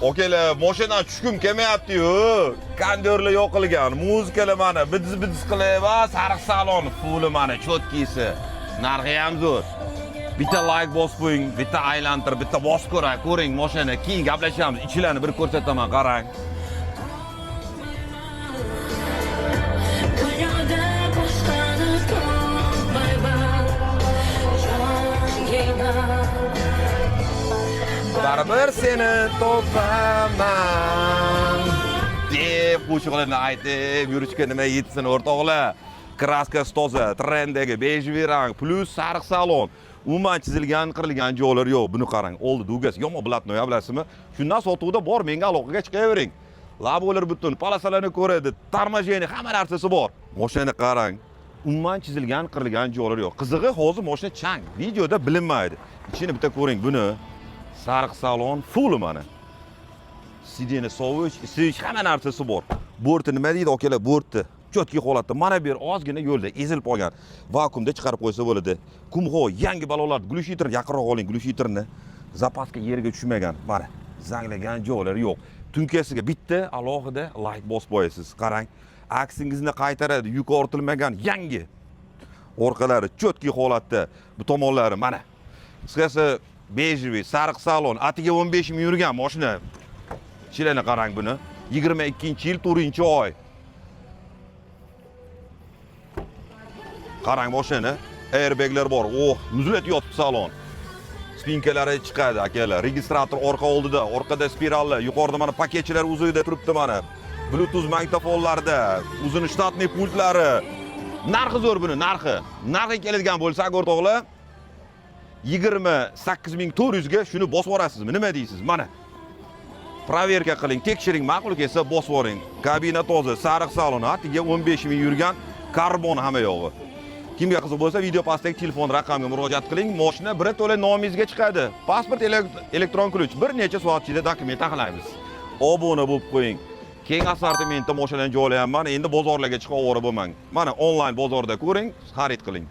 Okalar, mashinadan tushgim kelmayapti-yu. Kondyorlar yo'q qilgan, muzikalar mana bidiz qilib va sariq salon puli mana cho'tkisi. Narxi ham zo'r. Bitta like bosib qo'ying, bitta aylantir, bitta bosib ko'ring mashina. Keyin gaplashamiz. Ichlarni bir ko'rsataman, qarang. Baribir seni topaman deb qo'shiqlarni aytib yurishga nima yetsin o'rtoqlar. Kraskasi toza, trenddagi bejviy rang plus sariq salon. Umuman chizilgan, qirilgan joylar yo'q. Buni qarang. Oldi dugas yomon blatnoya bilasizmi? Shundan sotuvda bor, menga aloqaga chiqavering. Labolar butun, palasalarni ko'radi, tarmajeni, hamma narsasi bor. Mashina qarang. Umuman chizilgan, qirilgan joylar yo'q. Qizig'i hozir mashina chang, videoda bilinmaydi. Ichini bitta ko'ring buni. Sariq salon full mana. Sideni sovuch, isish, hamma narsasi bor. Borti nima deydi okalar, borti cho'tki holatda. Mana bu yer ozgina yo'lda ezilib qolgan. Vakuumda chiqarib qo'ysa bo'ladi. Kumho, yangi balolar, glushitr yaqinroq oling, glushitrni. Zapaska yerga tushmagan. Mana, zanglagan joylar yo'q. Tunkasiga bitta alohida light bosib qo'yasiz. Qarang, aksingizni qaytaradi, yuk ortilmagan yangi. Orqalari cho'tki holatda. Bu tomonlari mana. Qisqasi bejviy, sariq salon, atiga 15 ming yurgan mashina. Chilani qarang buni. 22-yil 4-oy. Qarang mashina, airbaglar bor. Oh, muzlatyapti salon. Spinkalari chiqadi akalar. Registrator orqa oldida, orqada spiralli, yuqorida mana paketchilar uzuyda turibdi mana. Bluetooth magnitofonlarda, uzun shtatniy pultlari. Narxi zo'r buni, narxi. Narxi keladigan bo'lsa, o'rtoqlar, 28.400 ga shuni bosib yuborasizmi? Nima deysiz? Mana. Proverka qiling, tekshiring, ma'qul kelsa bosib yuboring. Kabina toza, sariq salon, atiga 15 ming yurgan karbon hamma yog'i. Kimga qiziq bo'lsa, video pastdagi telefon raqamiga murojaat qiling. Mashina bir to'la nomingizga chiqadi. Pasport, elektron ключ. Bir necha soat ichida dokument taxlaymiz. Obuna bo'lib qo'ying. Keng assortimentda mashinalarni joylayapman. Endi bozorlarga chiqib ovora bo'lmang. Mana onlayn bozorda ko'ring, xarid qiling.